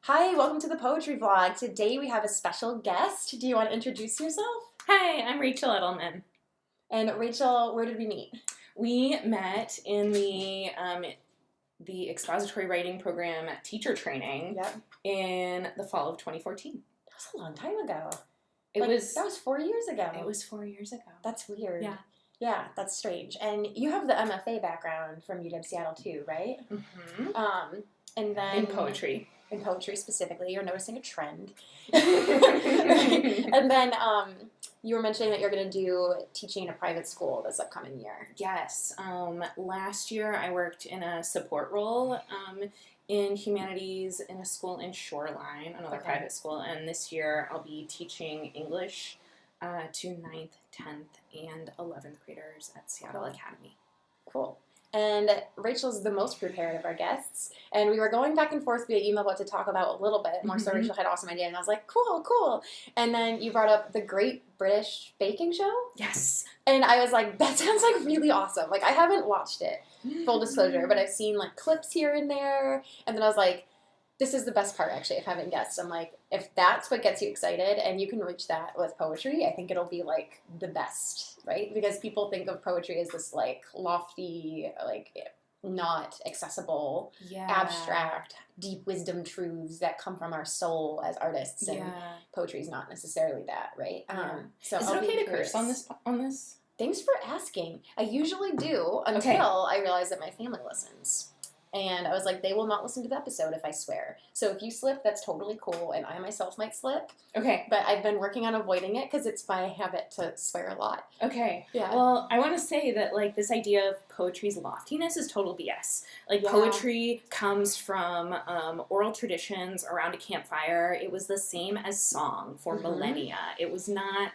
Hi, welcome to the Poetry Vlog. Today we have a special guest. Do you want to introduce yourself? Hi, I'm Rachel Edelman. And Rachel, where did we meet? We met in the expository writing program teacher training in the fall of 2014. That was a long time ago. That was 4 years ago. It was 4 years ago. That's weird. Yeah. Yeah, that's strange. And you have the MFA background from UW Seattle too, right? Mm-hmm. And then in poetry. In poetry specifically, you're noticing a trend. And then you were mentioning that you're going to do teaching in a private school this upcoming year. Yes. Last year I worked in a support role in humanities in a school in Shoreline, another private school, and this year I'll be teaching English to 9th, 10th, and 11th graders at Seattle Academy. Cool. And Rachel's the most prepared of our guests. And we were going back and forth via email what to talk about a little bit. More so Rachel had an awesome idea. And I was like, cool. And then you brought up the Great British Baking Show. Yes. And I was like, that sounds like really awesome. Like, I haven't watched it, full disclosure, but I've seen like clips here and there. And then I was like, this is the best part, actually, of having guests. I'm like, if that's what gets you excited and you can reach that with poetry, I think it'll be, like, the best, right? Because people think of poetry as this, like, lofty, like, not accessible, abstract, deep wisdom truths that come from our soul as artists. And poetry is not necessarily that, right? So is it okay to curse on this? Thanks for asking. I usually do until I realize that my family listens. And I was like, they will not listen to the episode if I swear. So if you slip, that's totally cool, and I myself might slip. Okay. But I've been working on avoiding it because it's my habit to swear a lot. Okay. Yeah. Well, I want to say that, like, this idea of poetry's loftiness is total BS. Like, poetry comes from oral traditions around a campfire. It was the same as song for millennia. It was not,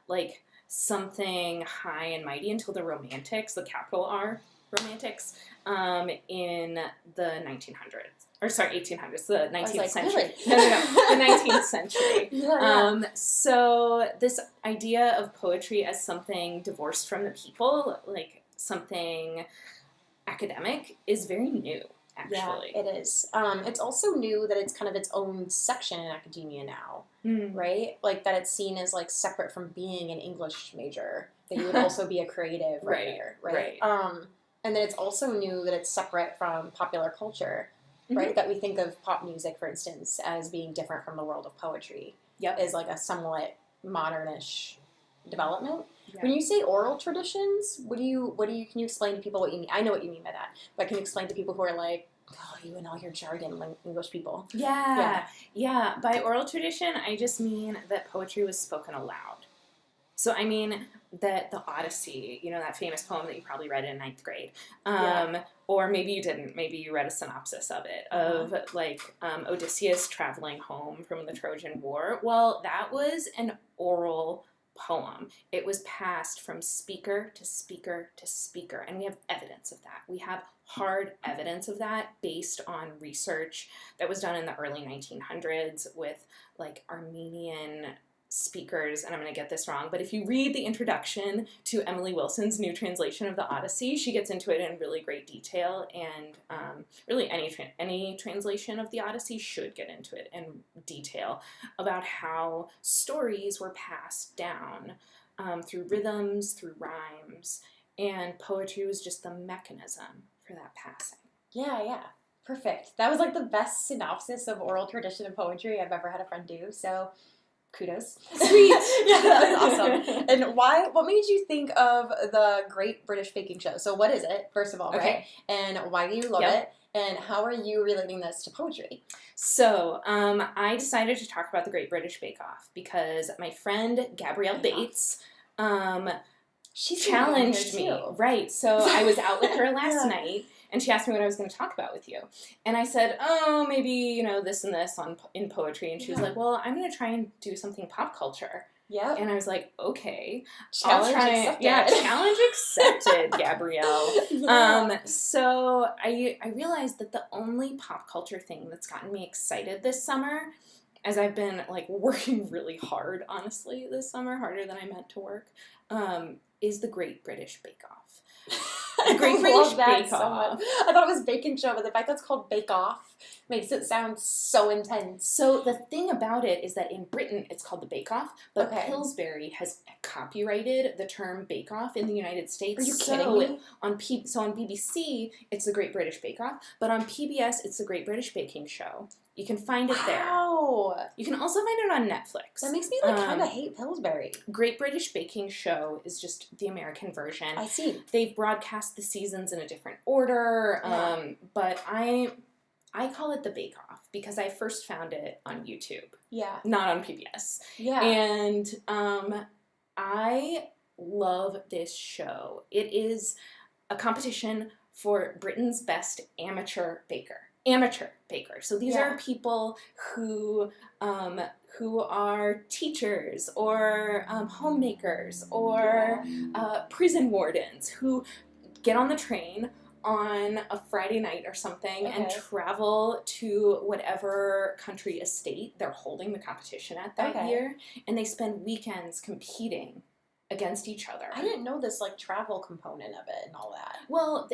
like, something high and mighty until the Romantics, the capital R Romantics, in the 1800s, the 19th century. Really? No, the 19th century. So this idea of poetry as something divorced from the people, like something academic, is very new, actually. Yeah, it is. It's also new that it's kind of its own section in academia now, right? Like that it's seen as like separate from being an English major, that you would also be a creative writer, right? And then it's also new that it's separate from popular culture, right? That we think of pop music, for instance, as being different from the world of poetry. Is like a somewhat modernish development. When you say oral traditions, can you explain to people what you mean? I know what you mean by that, but can you explain to people who are like, oh, you and all your jargon, like English people? Yeah. By oral tradition, I just mean that poetry was spoken aloud. So I mean that the Odyssey, you know, that famous poem that you probably read in 9th grade, or maybe you didn't, maybe you read a synopsis of it, of like Odysseus traveling home from the Trojan War. Well, that was an oral poem. It was passed from speaker to speaker to speaker, and we have evidence of that. We have hard evidence of that based on research that was done in the early 1900s with like Armenian speakers, and I'm going to get this wrong, but if you read the introduction to Emily Wilson's new translation of the Odyssey, she gets into it in really great detail, and really any translation of the Odyssey should get into it in detail about how stories were passed down through rhythms, through rhymes, and poetry was just the mechanism for that passing. Yeah. Perfect. That was like the best synopsis of oral tradition of poetry I've ever had a friend do, so kudos. Sweet. Yeah, that was awesome. And what made you think of the Great British Baking Show? So what is it, first of all, right? And why do you love it? And how are you relating this to poetry? So I decided to talk about the Great British Bake Off because my friend Gabrielle Bates she challenged me. Right. So I was out with her last night, and she asked me what I was going to talk about with you. And I said, oh, maybe, you know, this and this in poetry. And she was like, well, I'm going to try and do something pop culture. Yeah. And I was like, okay. Challenge accepted. Challenge accepted, Gabrielle. So I realized that the only pop culture thing that's gotten me excited this summer, as I've been, like, working really hard, honestly, this summer, harder than I meant to work, is the Great British Bake Off. Great British Bake Off. I thought it was Bacon Show, but the fact that it's called Bake Off makes it sound so intense. So the thing about it is that in Britain it's called the Bake Off, but Okay. Pillsbury has copyrighted the term Bake Off in the United States. Are you kidding me? So on BBC it's the Great British Bake Off, but on PBS it's the Great British Baking Show. You can find it there. Wow. You can also find it on Netflix. That makes me like kind of hate Pillsbury. Great British Baking Show is just the American version. I see. They've broadcast the seasons in a different order, but I call it the Bake Off because I first found it on YouTube. Yeah. Not on PBS. Yeah. And I love this show. It is a competition for Britain's best amateur baker. So these are people who are teachers or homemakers or prison wardens who get on the train on a Friday night or something and travel to whatever country estate they're holding the competition at that year, and they spend weekends competing against each other. I didn't know this like travel component of it and all that. Well,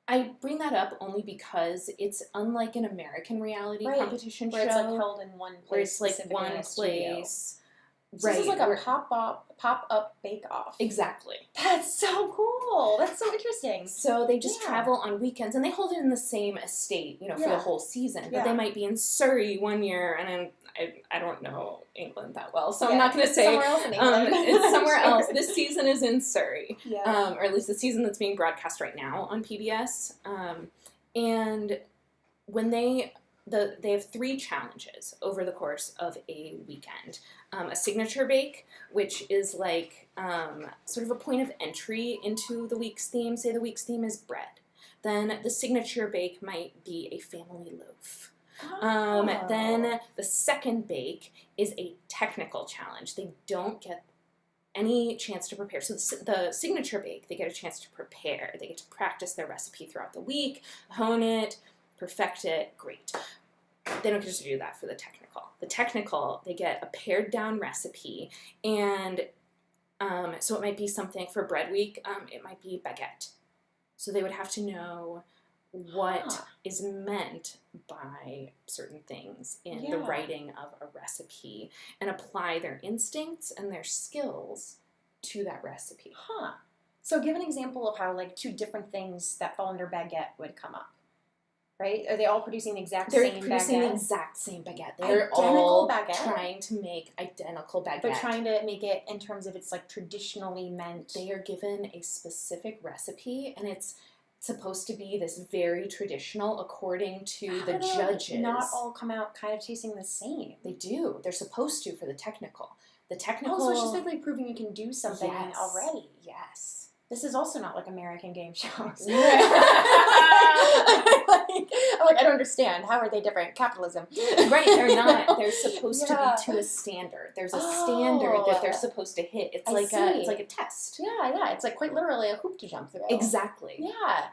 I bring that up only because it's unlike an American reality competition where show. It's like held in one place. Where it's like one place. So this is like a pop-up bake-off. Exactly. That's so cool. That's so interesting. So they just travel on weekends, and they hold it in the same estate, for the whole season. But they might be in Surrey one year, and I don't know England that well, so I'm not going to say somewhere else in England. It's somewhere else. This season is in Surrey, or at least the season that's being broadcast right now on PBS. And when they have 3 challenges over the course of a weekend. A signature bake, which is like sort of a point of entry into the week's theme. Say the week's theme is bread. Then the signature bake might be a family loaf. Then the second bake is a technical challenge. They don't get any chance to prepare. So the signature bake, they get a chance to prepare. They get to practice their recipe throughout the week, hone it, perfect it, great. They don't get to do that for the technical. The technical, they get a pared down recipe, and so it might be something for bread week, it might be baguette. So they would have to know what is meant by certain things in the writing of a recipe and apply their instincts and their skills to that recipe. So give an example of how like 2 different things that fall under baguette would come up. Right? Are they all producing the exact same baguette? They're producing the exact same baguette. They're identical all baguette? trying to make identical baguette. But trying to make it in terms of it's like traditionally meant. They are given a specific recipe, and it's supposed to be this very traditional according to the judges. Not all come out kind of tasting the same. They do. They're supposed to for the technical. The technical... Oh, so it's just like proving you can do something already. Yes. This is also not like American game shows. Right. I'm like, I don't understand. How are they different? Capitalism. Right, they're not. They're supposed to be to a standard. There's a standard that they're supposed to hit. It's like a test. Yeah. It's like quite literally a hoop to jump through. Exactly. Yeah.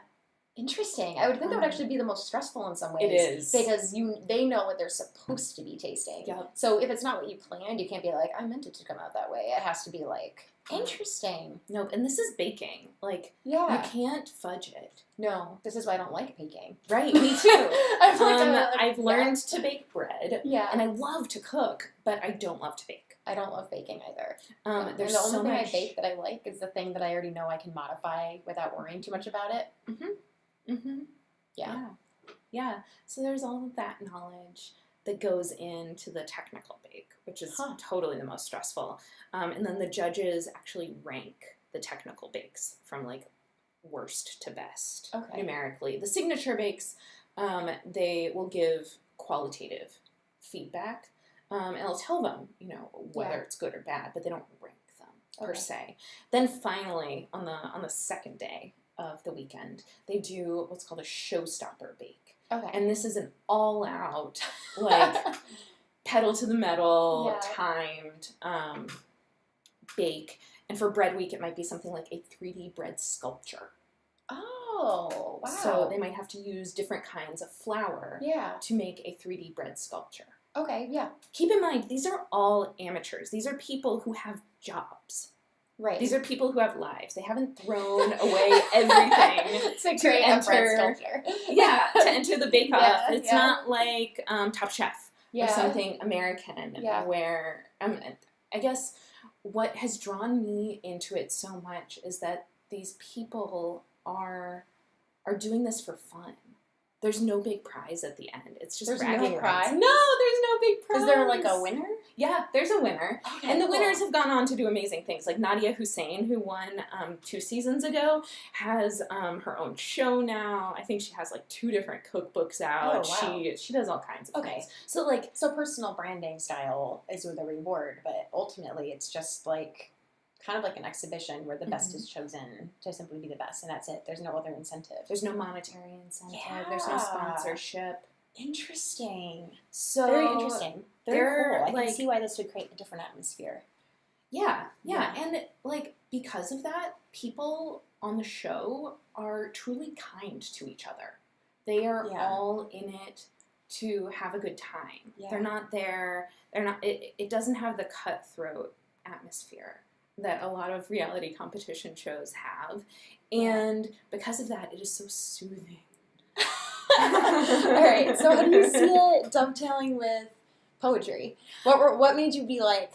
Interesting. I would think that would actually be the most stressful in some ways. It is. Because they know what they're supposed to be tasting. Yep. So if it's not what you planned, you can't be like, I meant it to come out that way. It has to be like, interesting. Nope. And this is baking. Like, you can't fudge it. No. This is why I don't like baking. Right. Me too. I've learned to bake bread. Yeah. And I love to cook, but I don't love to bake. I don't love baking either. There's the only so thing much... I bake that I like is the thing that I already know I can modify without worrying too much about it. Yeah. So there's all of that knowledge that goes into the technical bake, which is totally the most stressful. And then the judges actually rank the technical bakes from like worst to best numerically. The signature bakes, they will give qualitative feedback, and they'll tell them, whether it's good or bad, but they don't rank them per se. Then finally, on the second day of the weekend, they do what's called a showstopper bake. And this is an all-out, like, pedal to the metal, timed bake. And for bread week, it might be something like a 3D bread sculpture. Oh, wow. So they might have to use different kinds of flour to make a 3D bread sculpture. Okay, yeah. Keep in mind, these are all amateurs. These are people who have jobs. Right. These are people who have lives. They haven't thrown away everything It's a to great enter. culture. Yeah, to enter the Bake Off. Yeah, It's not like Top Chef Yeah. or something American where I guess what has drawn me into it so much is that these people are doing this for fun. There's no big prize at the end. It's just bragging rights. No, there's no big prize. Is there like a winner? Yeah, there's a winner. Okay, and the winners have gone on to do amazing things. Like Nadia Hussein, who won 2 seasons ago, has her own show now. I think she has like 2 different cookbooks out. Oh, wow. She does all kinds of things. So personal branding style is the reward, but ultimately it's just like kind of like an exhibition where the best is chosen to simply be the best, and that's it. There's no other incentive. There's no monetary incentive. Yeah. There's no sponsorship. Interesting. So very interesting. Very cool. I can see why this would create a different atmosphere. Yeah. And like because of that, people on the show are truly kind to each other. They are all in it to have a good time. Yeah. They're not there. It doesn't have the cutthroat atmosphere that a lot of reality competition shows have. And because of that, it is so soothing. All right, so how do you see it dovetailing with poetry? What made you be like,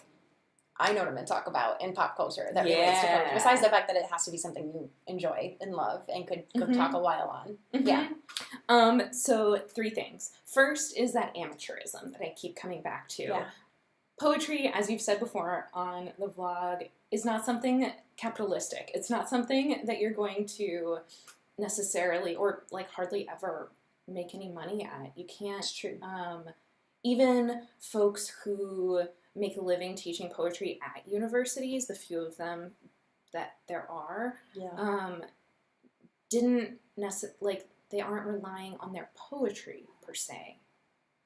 I know what I'm going to talk about in pop culture that relates to poetry, besides the fact that it has to be something you enjoy and love and could talk a while on? Mm-hmm. Yeah. So 3 things. First is that amateurism that I keep coming back to. Yeah. Poetry, as you've said before on the vlog, is not something capitalistic. It's not something that you're going to necessarily or like hardly ever make any money at. You can't. It's true. Even folks who make a living teaching poetry at universities, the few of them that there are, didn't necessarily, like, they aren't relying on their poetry per se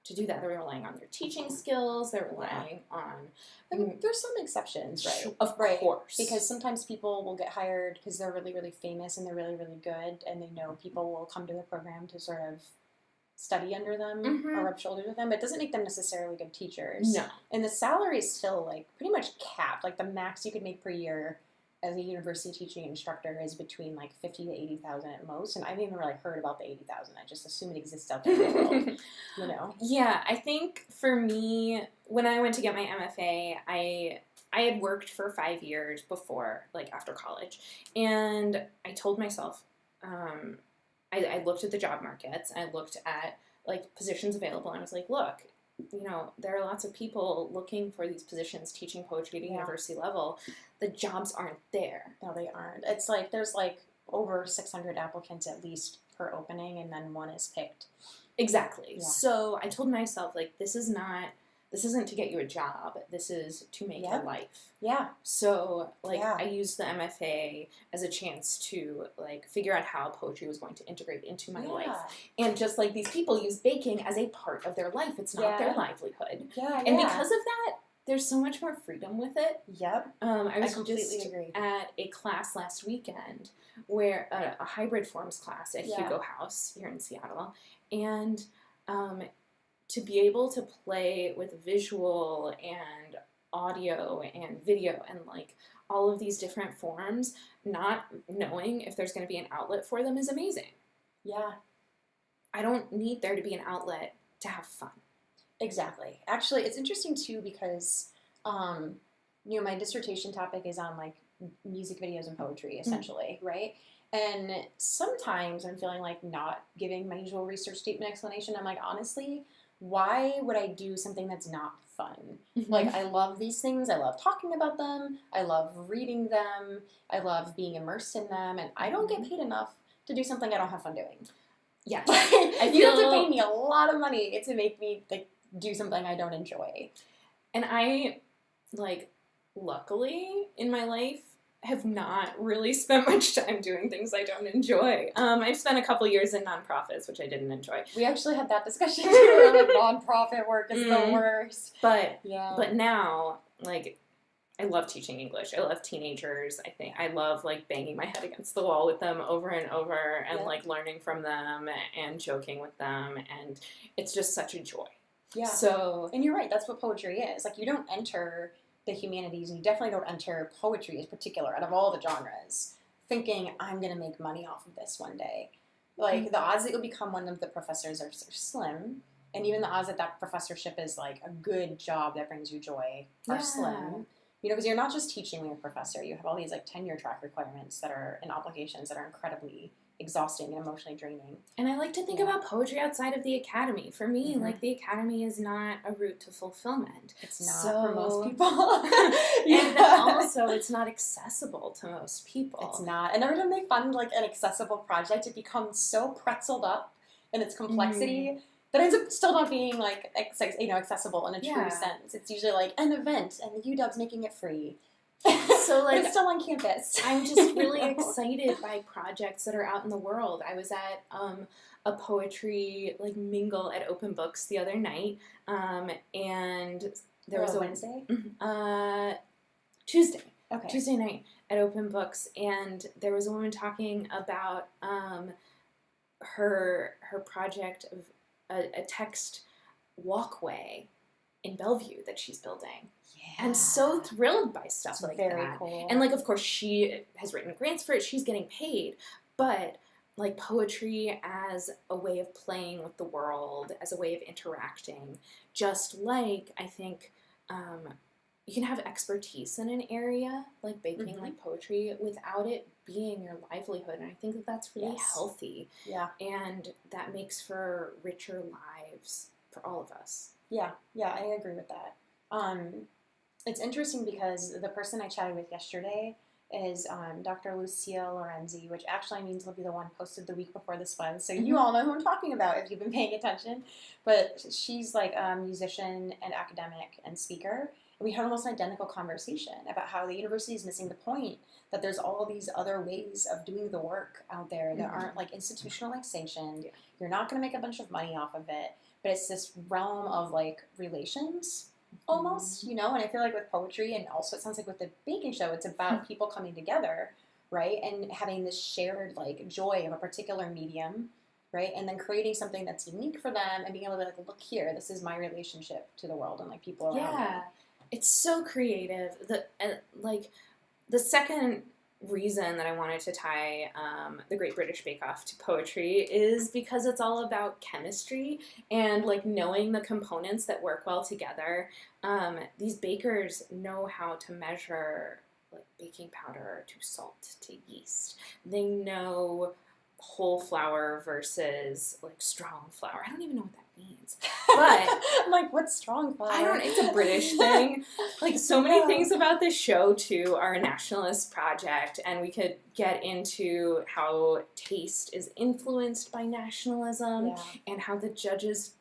to do that. They're relying on their teaching skills. They're relying on... I mean, there's some exceptions, right? Of course. Because sometimes people will get hired because they're really, really famous and they're really, really good, and they know people will come to the program to sort of study under them or rub shoulders with them. But it doesn't make them necessarily good teachers. No. And the salary is still, like, pretty much capped. Like, the max you could make per year as a university teaching instructor is between like 50 to 80,000 at most, and I haven't even really heard about the 80,000. I just assume it exists out there in the world, you know. Yeah, I think for me, when I went to get my MFA, I had worked for 5 years before, like after college, and I told myself, I looked at the job markets, and I looked at like positions available, and I was like, look, you know, there are lots of people looking for these positions teaching poetry at a university level. The jobs aren't there. No, they aren't. It's like there's like over 600 applicants at least per opening, and then one is picked. Exactly. Yeah. So I told myself, like, this isn't to get you a job. This is to make your life. Yeah. So, like, I used the MFA as a chance to, like, figure out how poetry was going to integrate into my life. And just, like, these people use baking as a part of their life. It's not their livelihood. Yeah, and because of that, there's so much more freedom with it. Yep. I was completely agree. At a class last weekend where a hybrid forms class at Hugo House here in Seattle. And to be able to play with visual and audio and video and like all of these different forms, not knowing if there's going to be an outlet for them is amazing. Yeah. I don't need there to be an outlet to have fun. Exactly. Actually, it's interesting too because, you know, my dissertation topic is on like music videos and poetry essentially, right? And sometimes I'm feeling like not giving my usual research statement explanation. I'm like, honestly, why would I do something that's not fun? Like, I love these things. I love talking about them. I love reading them. I love being immersed in them. And I don't get paid enough to do something I don't have fun doing. Yeah. You have to pay me a lot of money to make me, like, do something I don't enjoy. And I, like, luckily in my life have not really spent much time doing things I don't enjoy. I've spent a couple years in nonprofits, which I didn't enjoy. We actually had that discussion too. Like, nonprofit work is the worst. But now, like, I love teaching English. I love teenagers. I love, like, banging my head against the wall with them over and over and, like, learning from them and joking with them. And it's just such a joy. Yeah. So, and you're right. That's what poetry is. Like, you don't enter the humanities, and you definitely don't enter poetry in particular out of all the genres thinking, I'm going to make money off of this one day. Like, the odds that you'll become one of the professors are slim, and even the odds that that professorship is, like, a good job that brings you joy are slim. You know, because you're not just teaching when you're a professor. You have all these, like, tenure track requirements that are, and obligations that are incredibly exhausting and emotionally draining. And I like to think about poetry outside of the academy. For me, like, the academy is not a route to fulfillment. It's not for most people. And also, it's not accessible to most people. It's not. And every time they fund, like, an accessible project, it becomes so pretzeled up in its complexity that ends up still not being, like, accessible in a true sense. It's usually, like, an event, and the UW's making it free. So, like, but it's still on campus. I'm just really excited by projects that are out in the world. I was at a poetry, like, mingle at Open Books the other night, and there was a Wednesday? Tuesday. Okay. Tuesday night at Open Books, and there was a woman talking about her project of a text walkway in Bellevue that she's building. Yeah. I'm so thrilled by stuff like that. Very cool. And, like, of course, she has written grants for it. She's getting paid. But, like, poetry as a way of playing with the world, as a way of interacting, just like, I think, you can have expertise in an area, like baking, like poetry, without it being your livelihood. And I think that that's really healthy. Yeah. And that makes for richer lives for all of us. Yeah, I agree with that. It's interesting because the person I chatted with yesterday is Dr. Lucia Lorenzi, which actually means will be the one posted the week before this was. So you all know who I'm talking about if you've been paying attention. But she's like a musician and academic and speaker. And we had almost an identical conversation about how the university is missing the point that there's all these other ways of doing the work out there that aren't, like, institutionally sanctioned. Yeah. You're not going to make a bunch of money off of it. But it's this realm of, like, relations, almost, you know? And I feel like with poetry, and also it sounds like with the baking show, it's about people coming together, right? And having this shared, like, joy of a particular medium, right? And then creating something that's unique for them and being able to be like, look here, this is my relationship to the world and, like, people around me. Yeah. It's so creative. The second reason that I wanted to tie the Great British Bake Off to poetry is because it's all about chemistry and, like, knowing the components that work well together. These bakers know how to measure, like, baking powder to salt to yeast. They know whole flour versus, like, strong flour. I don't even know what that means. But I'm like, what's strong flour? It's a British thing. Like, so many things about this show, too, are a nationalist project, and we could get into how taste is influenced by nationalism and how the judges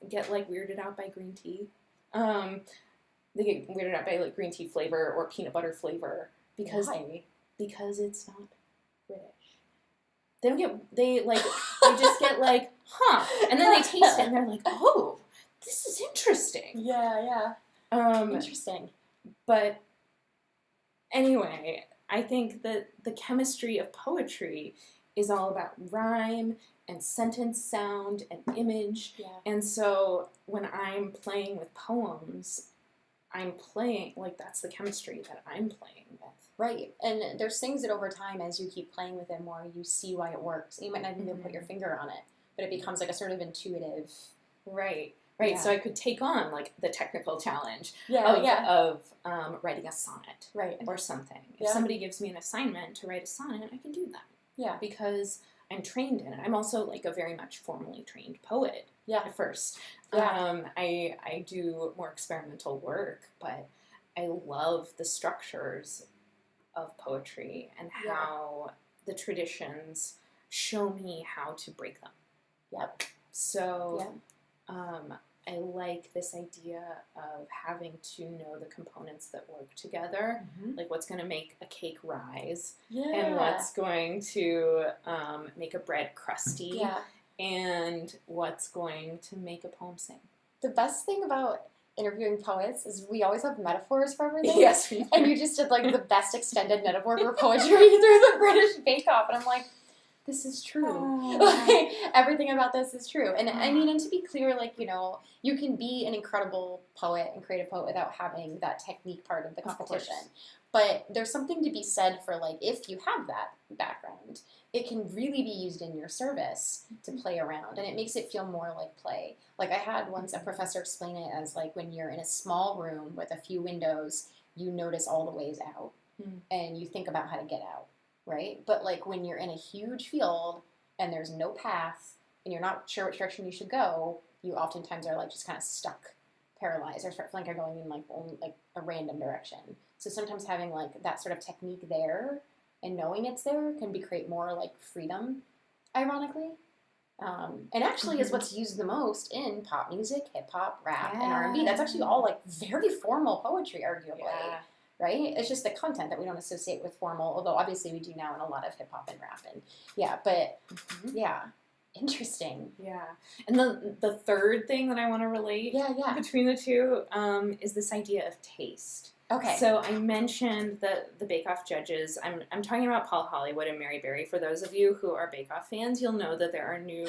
get, like, weirded out by green tea. They get weirded out by, like, green tea flavor or peanut butter flavor because it's not British. They just get like, and then they taste it and they're like, oh, this is interesting. Yeah. Interesting. But anyway, I think that the chemistry of poetry is all about rhyme and sentence sound and image. Yeah. And so when I'm playing with poems, I'm playing, like, that's the chemistry that I'm playing with. Right. And there's things that over time, as you keep playing with it more, you see why it works. And you might not even put your finger on it, but it becomes, like, a sort of intuitive. Right. Yeah. So I could take on, like, the technical challenge of writing a sonnet or something. If somebody gives me an assignment to write a sonnet, I can do that. Yeah. Because I'm trained in it. I'm also, like, a very much formally trained poet at first. Yeah. I do more experimental work, but I love the structures of poetry and how the traditions show me how to break them. Yep. So I like this idea of having to know the components that work together, like what's going to make a cake rise and what's going to make a bread crusty and what's going to make a poem sing. The best thing about interviewing poets is we always have metaphors for everything. Yes. And you just did, like, the best extended metaphor for poetry through the British Bake Off. And I'm like, this is true. Oh. Like, everything about this is true. And I mean, and to be clear, like, you know, you can be an incredible poet and creative poet without having that technique part of the competition. But there's something to be said for, like, if you have that background, it can really be used in your service to play around. And it makes it feel more like play. Like, I had once a professor explain it as, like, when you're in a small room with a few windows, you notice all the ways out. And you think about how to get out, right? But, like, when you're in a huge field and there's no path and you're not sure which direction you should go, you oftentimes are, like, just kind of stuck, paralyzed, or start feeling like you're going in, like, only, like, a random direction. So sometimes having, like, that sort of technique there and knowing it's there can create more, like, freedom, ironically. And actually is what's used the most in pop music, hip-hop, rap, and R&B. That's actually all, like, very formal poetry, arguably. Right? It's just the content that we don't associate with formal, although obviously we do now in a lot of hip-hop and rap. And yeah. Interesting. Yeah. And the third thing that I want to relate between the two is this idea of taste. Okay. So I mentioned the Bake Off judges. I'm talking about Paul Hollywood and Mary Berry. For those of you who are Bake Off fans, you'll know that there are new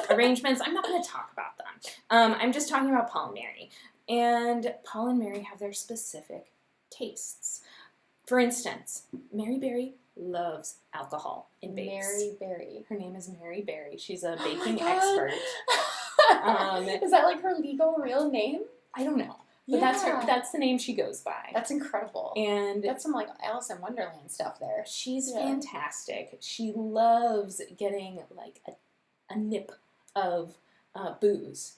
arrangements. I'm not going to talk about them. I'm just talking about Paul and Mary. And Paul and Mary have their specific tastes. For instance, Mary Berry loves alcohol in bakes. Mary Berry. Her name is Mary Berry. She's a baking expert. Is that like her legal real name? I don't know. But that's the name she goes by. That's incredible. And that's some, like, Alice in Wonderland stuff there. She's fantastic. She loves getting, like, a nip of booze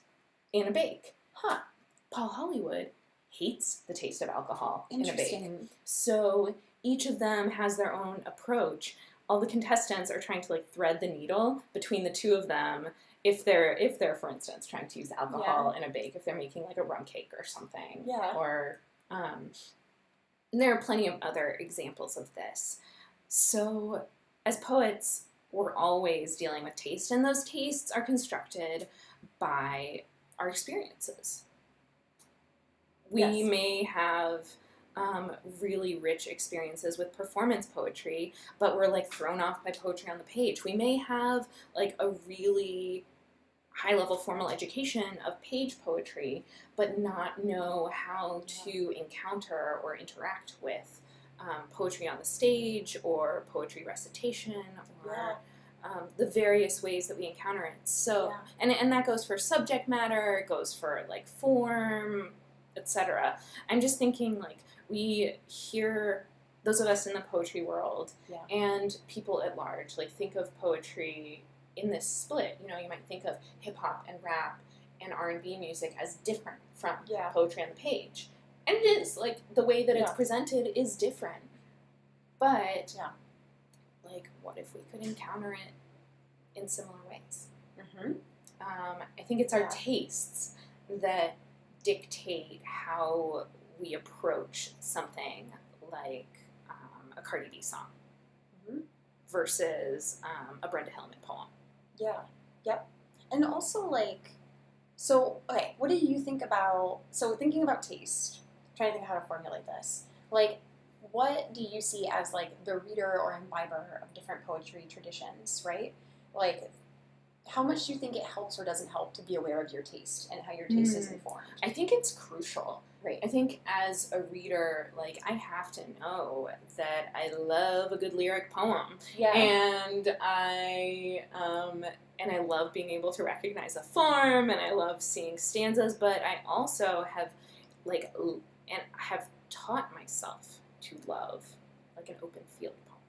in a bake. Paul Hollywood hates the taste of alcohol in a bake. So each of them has their own approach. All the contestants are trying to, like, thread the needle between the two of them. If they're, for instance, trying to use alcohol in a bake, if they're making, like, a rum cake or something. Or there are plenty of other examples of this. So as poets, we're always dealing with taste, and those tastes are constructed by our experiences. We may have really rich experiences with performance poetry, but we're, like, thrown off by poetry on the page. We may have, like, a really high-level formal education of page poetry, but not know how to encounter or interact with poetry on the stage or poetry recitation or the various ways that we encounter it. So, and that goes for subject matter, it goes for, like, form, etc. I'm just thinking, like, we hear, those of us in the poetry world and people at large, like, think of poetry in this split. You know, you might think of hip-hop and rap and R&B music as different from poetry on the page. And it is, like, the way that it's presented is different. But, like, what if we could encounter it in similar ways? I think it's our tastes that dictate how we approach something like a Cardi B song versus a Brenda Hillman poem. And also, like, so, okay, what do you think about, so thinking about taste, trying to think of how to formulate this, like, what do you see as, like, the reader or imbiber of different poetry traditions, right? Like, how much do you think it helps or doesn't help to be aware of your taste and how your taste is informed? I think it's crucial. Right. I think as a reader, like, I have to know that I love a good lyric poem. And I love being able to recognize a form, and I love seeing stanzas, but I also have, like, and have taught myself to love, like, an open field poem.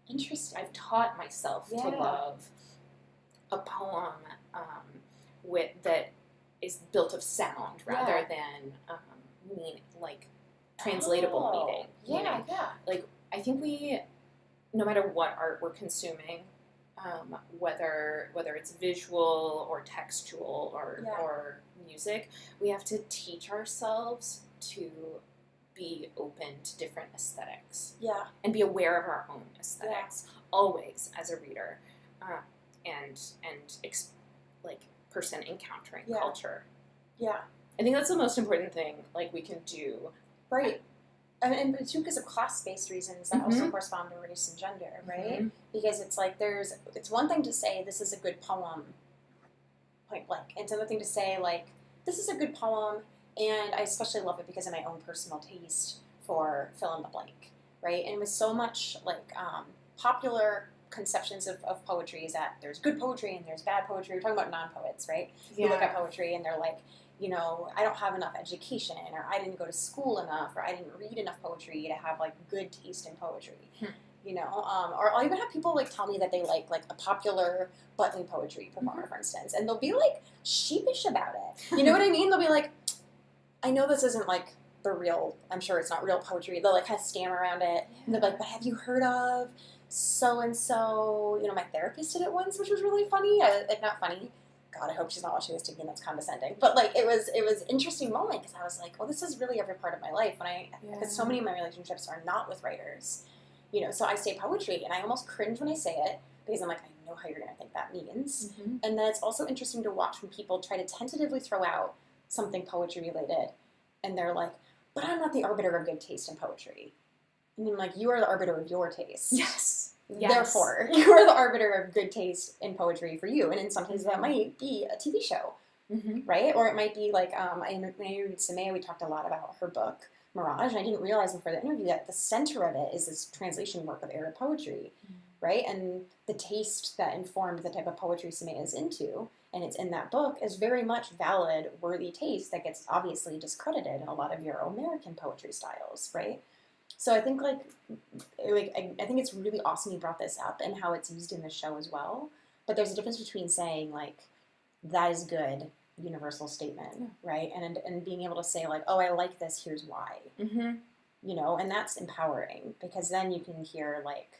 Interesting. I've taught myself to love a poem that is built of sound rather than translatable meaning. You know? Like, I think we, no matter what art we're consuming, whether it's visual or textual or music, we have to teach ourselves to be open to different aesthetics. And be aware of our own aesthetics, always, as a reader. And person encountering culture. I think that's the most important thing, like, we can do. Right. and too because of class-based reasons that also correspond to race and gender, right? Because it's like it's one thing to say this is a good poem, point blank. It's another thing to say like this is a good poem, and I especially love it because of my own personal taste for fill in the blank, right? And with so much like popular conceptions of poetry is that there's good poetry and there's bad poetry. We're talking about non-poets, right? Yeah. Who look at poetry and they're like, you know, I don't have enough education, or I didn't go to school enough, or I didn't read enough poetry to have like good taste in poetry. You know, or I'll even have people like tell me that they like a popular button poetry performer, for instance, and they'll be like sheepish about it. You know what I mean? They'll be like, I know this isn't like the real, I'm sure it's not real poetry. They'll like kind of stammer around it, and they're like, but have you heard of so and so? You know, my therapist did it once, which was really funny. Like not funny. God, I hope she's not watching this thinking that's condescending. But like it was an interesting moment because I was like, oh, this is really every part of my life. Because so many of my relationships are not with writers. You know, so I say poetry, and I almost cringe when I say it, because I'm like, I know how you're going to think that means. And then it's also interesting to watch when people try to tentatively throw out something poetry-related, and they're like, but I'm not the arbiter of good taste in poetry. And I'm like, you are the arbiter of your taste. Yes. Therefore, you are the arbiter of good taste in poetry for you. And in some cases, that might be a TV show, right? Or it might be like, when I interviewed Samaya, we talked a lot about her book, Mirage, and I didn't realize before the interview that the center of it is this translation work of Arab poetry, right? And the taste that informed the type of poetry Samaya is into, and it's in that book, is very much valid, worthy taste that gets obviously discredited in a lot of Euro-American poetry styles, right? So I think I think it's really awesome you brought this up and how it's used in the show as well. But there's a difference between saying like, that is good, universal statement, right? And being able to say like, oh, I like this, here's why. You know, and that's empowering because then you can hear like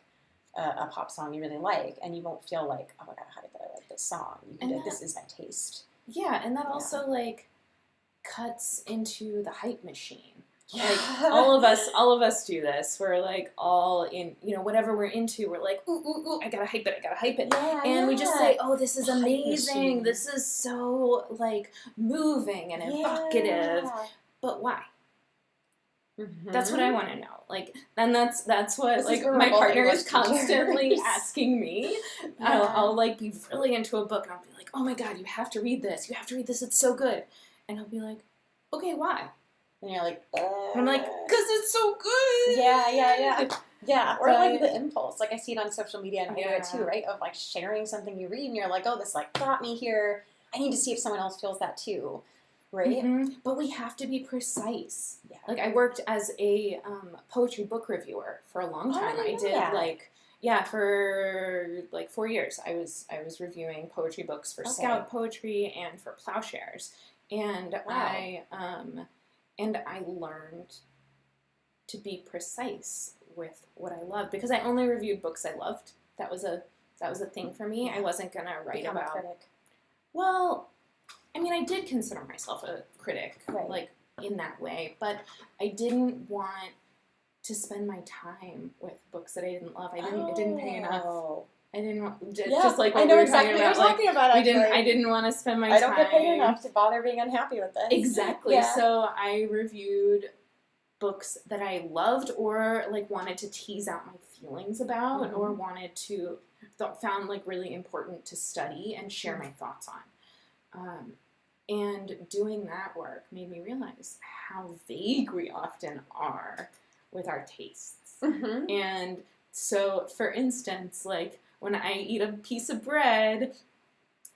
a pop song you really like and you won't feel like, oh my God, how did I like this song? You can be like, this is my taste. Yeah, and that also like cuts into the hype machine. Like all of us do this. We're like all in, you know, whatever we're into, we're like, ooh, I gotta hype it. And we just say, oh, this is amazing. This is so like moving and evocative. But why? That's what I want to know. Like, and that's what this like my partner is constantly asking me. I'll like be really into a book and I'll be like, oh my God, you have to read this. You have to read this. It's so good. And he'll be like, okay, why? And you're like, and I'm like, because it's so good. Yeah. Or like the impulse. Like I see it on social media and I do it too, right? Of like sharing something you read and you're like, oh, this like got me here. I need to see if someone else feels that too. Right? But we have to be precise. Yeah. Like I worked as a poetry book reviewer for a long time. I did for like 4 years. I was reviewing poetry books for Scout Poetry and for Plowshares. And I learned to be precise with what I loved because I only reviewed books I loved. That was a thing for me. I wasn't gonna write about. A critic. Well, I mean, I did consider myself a critic, like in that way, but I didn't want to spend my time with books that I didn't love. I didn't pay enough. I didn't want just like what I know we were exactly talking about. What you're talking about. I didn't want to spend my time. I don't get paid enough to bother being unhappy with this. Exactly. Yeah. So I reviewed books that I loved or like wanted to tease out my feelings about or found like really important to study and share my thoughts on. And doing that work made me realize how vague we often are with our tastes. And so, for instance, like when I eat a piece of bread,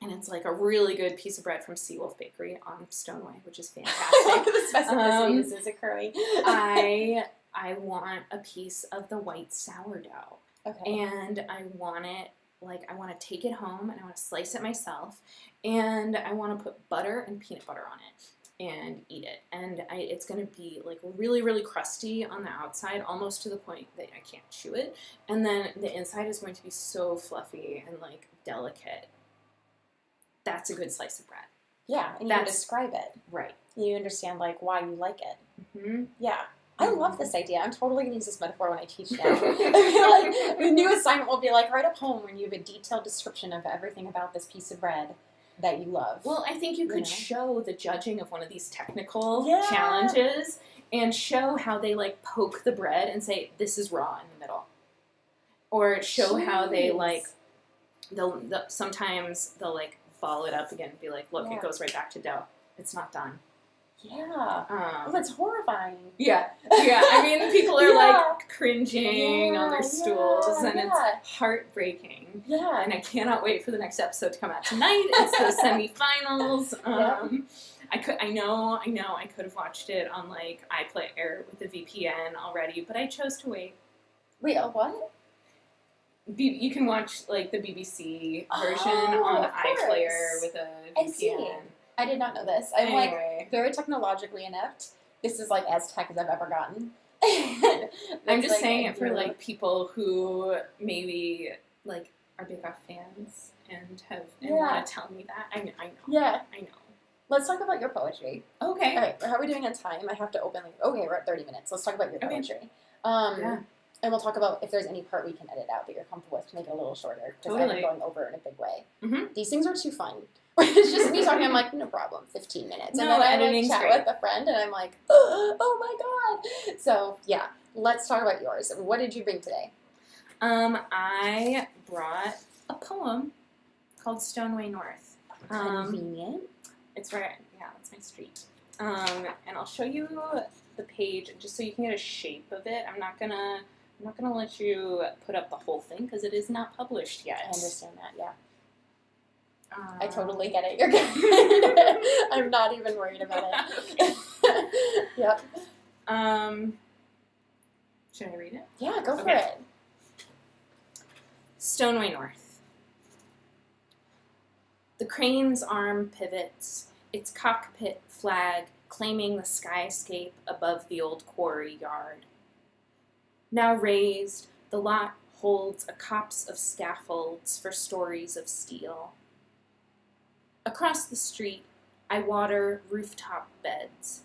and it's like a really good piece of bread from Seawolf Bakery on Stoneway, which is fantastic. The specificity this is occurring. I want a piece of the white sourdough. Okay. And I want to take it home and I want to slice it myself and I want to put butter and peanut butter on it and eat it. And it's going to be like really, really crusty on the outside, almost to the point that I can't chew it. And then the inside is going to be so fluffy and like delicate. That's a good slice of bread. Yeah, and you can describe it. Right. You understand like why you like it. Yeah. I love this idea. I'm totally going to use this metaphor when I teach now. I feel like the new assignment will be like, write a poem when you have a detailed description of everything about this piece of bread that you love. Well, I think you could show the judging of one of these technical challenges and show how they, like, poke the bread and say, this is raw in the middle. Or show how they, like, sometimes they'll, like, ball it up again and be like, look, it goes right back to dough. It's not done. Yeah. That's horrifying. Yeah. Yeah. I mean, people are, like, cringing on their stools, and it's heartbreaking. Yeah. And I cannot wait for the next episode to come out tonight. It's the semifinals. I know I could have watched it on, like, iPlayer with a VPN already, but I chose to wait. Wait, a what? You can watch, like, the BBC version on iPlayer with a VPN. I did not know this. I'm, like, very technologically inept. This is, like, as tech as I've ever gotten. I'm just saying it for, like, people who maybe, like, are big off fans and want to tell me that. I know. Yeah. I know. Let's talk about your poetry. Okay. All right. How are we doing on time? I have to open, like, okay, we're at 30 minutes. Let's talk about your poetry. And we'll talk about if there's any part we can edit out that you're comfortable with to make it a little shorter. Because I've been going over in a big way. Mm-hmm. These things are too fun. It's just me talking. I'm like, no problem, 15 minutes. And then I like chat with a friend, and I'm like, oh my god. So yeah, let's talk about yours. What did you bring today? I brought a poem called Stoneway North. Convenient. It's right. Yeah, that's my street. And I'll show you the page just so you can get a shape of it. I'm not gonna let you put up the whole thing because it is not published yet. I understand that. Yeah. I totally get it. You're good. I'm not even worried about it. Yep. Should I read it? Yeah, go for it. Stoneway North. The crane's arm pivots, its cockpit flag claiming the skyscape above the old quarry yard. Now raised, the lot holds a copse of scaffolds for stories of steel. Across the street, I water rooftop beds,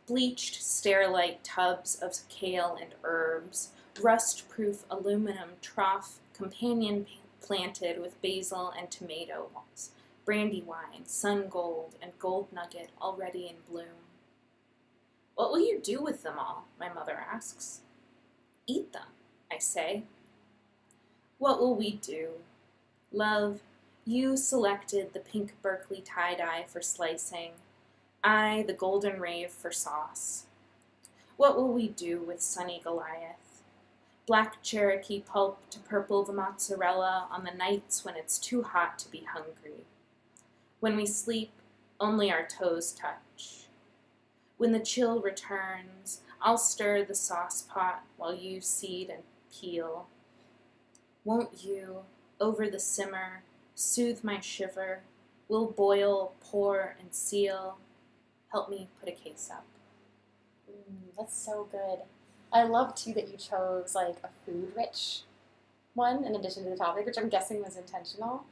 bleached stairlight tubs of kale and herbs, rust-proof aluminum trough companion planted with basil and tomatoes, brandywine, sun gold, and gold nugget already in bloom. What will you do with them all? My mother asks. Eat them, I say. What will we do? Love, you selected the pink Berkeley tie-dye for slicing, I the golden rave for sauce. What will we do with sunny Goliath? Black Cherokee pulp to purple the mozzarella on the nights when it's too hot to be hungry. When we sleep, only our toes touch. When the chill returns, I'll stir the sauce pot while you seed and peel. Won't you, over the simmer, soothe my shiver? We'll boil, pour, and seal. Help me put a case up. That's so good. I love, too, that you chose, like, a food-rich one in addition to the topic, which I'm guessing was intentional.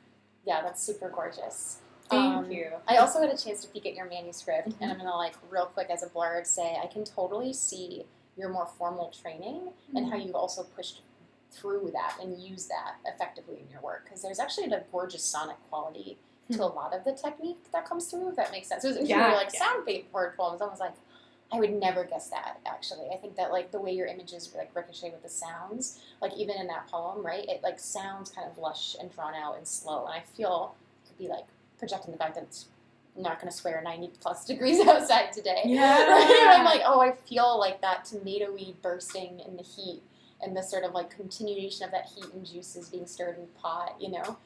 Yeah, that's super gorgeous. Thank you. I also had a chance to peek at your manuscript, and I'm going to, like, real quick as a blurb say I can totally see your more formal training and how you've also pushed through that and used that effectively in your work. Because there's actually a gorgeous sonic quality to a lot of the technique that comes through, if that makes sense. It was interesting, like, sound-based word poems. I was like, I would never guess that, actually. I think that, like, the way your images, like, ricochet with the sounds, like, even in that poem, right, it, like, sounds kind of lush and drawn out and slow. And I feel it could be, like, projecting the fact that it's not going to swear 90-plus degrees outside today. Yeah. Right? I'm like, oh, I feel like that tomatoey bursting in the heat and the sort of, like, continuation of that heat and juices being stirred in the pot, you know?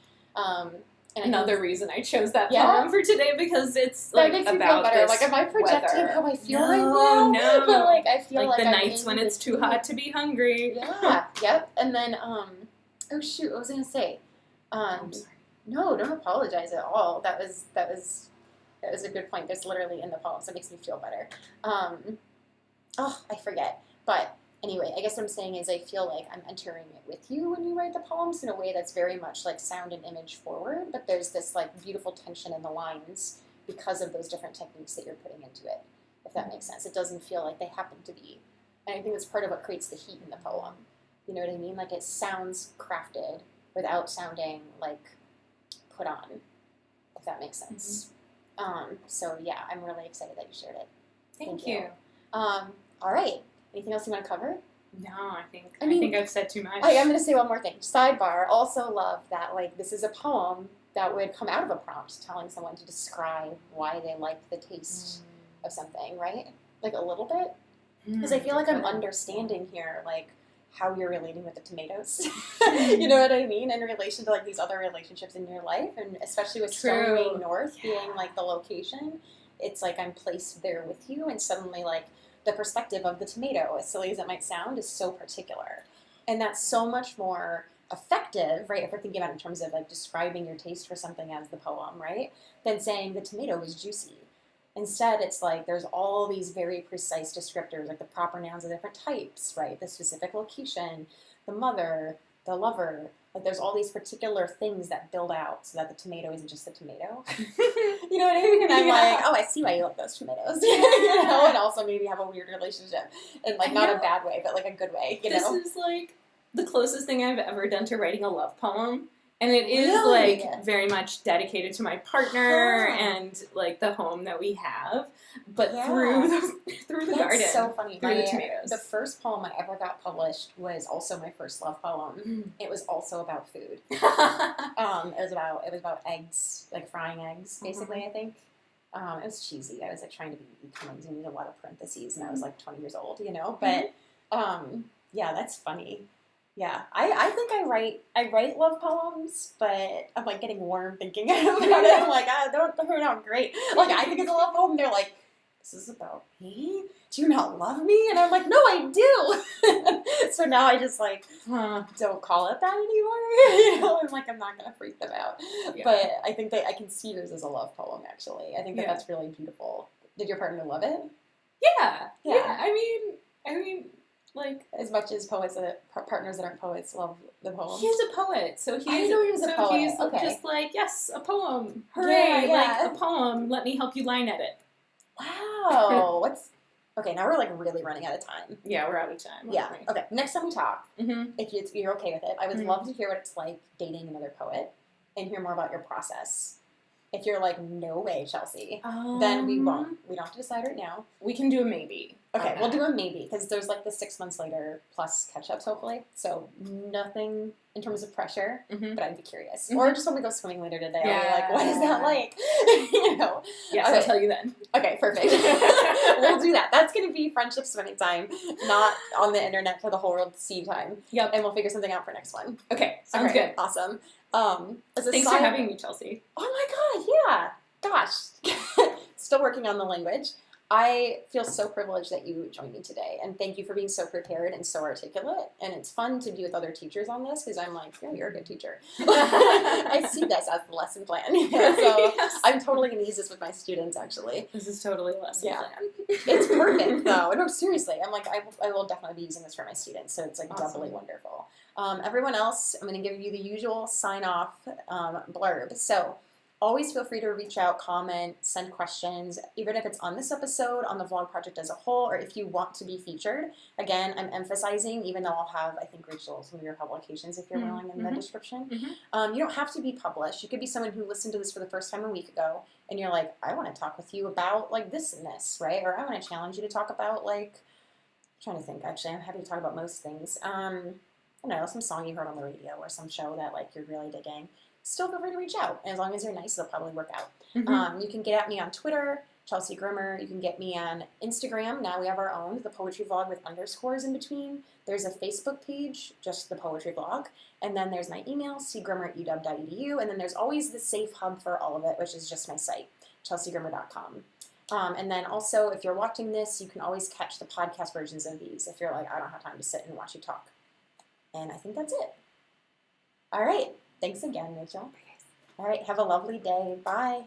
And another reason I chose that poem for today because it's like that makes about me feel better. this Like, am I projecting weather. how I feel right now? No, but like I feel like the I'm nights when it's too hot to be hungry. Yeah, yep. And then oh shoot, what was I gonna say? I'm sorry. No, don't apologize at all. That was a good point. That's literally in the poem, so it makes me feel better. I forget, but. Anyway, I guess what I'm saying is I feel like I'm entering it with you when you write the poems in a way that's very much like sound and image forward, but there's this like beautiful tension in the lines because of those different techniques that you're putting into it, if that makes sense. It doesn't feel like they happen to be. And I think that's part of what creates the heat in the poem. You know what I mean? Like it sounds crafted without sounding like put on, if that makes sense. So yeah, I'm really excited that you shared it. Thank you. All right. Anything else you want to cover? No, I think I've said too much. I'm going to say one more thing. Sidebar. Also love that, like, this is a poem that would come out of a prompt telling someone to describe why they like the taste of something, right? Like, a little bit. Because I feel like I'm understanding here, like, how you're relating with the tomatoes. You know what I mean? In relation to, like, these other relationships in your life. And especially with Stoneway North being, like, the location. It's like I'm placed there with you. And suddenly, like, the perspective of the tomato, as silly as it might sound, is so particular. And that's so much more effective, right, if we're thinking about it in terms of, like, describing your taste for something as the poem, right, than saying the tomato is juicy. Instead, it's like there's all these very precise descriptors, like the proper nouns of different types, right, the specific location, the mother, the lover. Like, there's all these particular things that build out so that the tomato isn't just the tomato. You know what I mean? And I'm like, oh, I see why you like those tomatoes. You know, and also maybe have a weird relationship. And, like, not a bad way, but, like, a good way, you know? This is, like, the closest thing I've ever done to writing a love poem. And it is, really? like, very much dedicated to my partner and, like, the home that we have. But through the garden. That's so funny. Through the tomatoes. The first poem I ever got published was also my first love poem. It was also about food. It was about eggs, like frying eggs, basically, I think. It was cheesy. I was, like, trying to be kind and need a lot of parentheses, and I was, like, 20 years old, you know? But, yeah, that's funny. Yeah, I think I write love poems, but I'm, like, getting warm thinking about it. I'm like, don't turn out great. Like, I think it's a love poem, and they're like, this is about me? Do you not love me? And I'm like, no, I do. So now I just, like, don't call it that anymore. You know, I'm like, I'm not going to freak them out. Yeah. But I think that I can see yours as a love poem, actually. I think that that's really beautiful. Did your partner love it? Yeah. I mean, like, as much as partners that aren't poets love the poem. He's a poet, so he's I know he was a poet. He's just like, yes, a poem, hooray! Like, a poem. Let me help you line edit. Wow, okay? Now we're, like, really running out of time. Yeah, we're out of time. Yeah. Okay. Next time we talk, if you're okay with it, I would love to hear what it's like dating another poet and hear more about your process. If you're like, no way, Chelsea, then we won't. We don't have to decide right now. We can do a maybe. Okay, we'll do a maybe, because there's, like, the 6 months later plus catch-ups, hopefully. So nothing in terms of pressure, but I'd be curious. Or just when we go swimming later today, I'll be like, what is that like? You know? Yes, I'll tell you then. Okay, perfect. We'll do that. That's going to be friendship swimming time, not on the internet for the whole world to see time. Yep. And we'll figure something out for next one. Okay, sounds good. Awesome. Thanks for having me, Chelsea. Oh my god, yeah. Gosh. Still working on the language. I feel so privileged that you joined me today, and thank you for being so prepared and so articulate. And it's fun to be with other teachers on this, because I'm like, yeah, you're a good teacher. I see this as the lesson plan. So yes. I'm totally going to use this with my students, actually. This is totally a lesson plan. It's perfect, though. No, seriously. I'm like, I will definitely be using this for my students, so it's, like, doubly wonderful. Everyone else, I'm going to give you the usual sign-off blurb. So, always feel free to reach out, comment, send questions, even if it's on this episode, on the vlog project as a whole, or if you want to be featured. Again, I'm emphasizing, even though I'll have, I think, Rachel, some of your publications, if you're willing, in the description. You don't have to be published. You could be someone who listened to this for the first time a week ago, and you're like, I want to talk with you about, like, this and this, right? Or I want to challenge you to talk about, like, I'm trying to think, actually. I'm happy to talk about most things. I don't know, some song you heard on the radio or some show that, like, you're really digging. Still feel free to reach out. As long as you're nice, it'll probably work out. You can get at me on Twitter, Chelsea Grimmer. You can get me on Instagram. Now we have our own, the Poetry Vlog with underscores in between. There's a Facebook page, just the Poetry Vlog. And then there's my email, cgrimmer@uw.edu. And then there's always the safe hub for all of it, which is just my site, chelseagrimmer.com. And then also, if you're watching this, you can always catch the podcast versions of these if you're like, I don't have time to sit and watch you talk. And I think that's it. All right. Thanks again, Rachel. All right. Have a lovely day. Bye.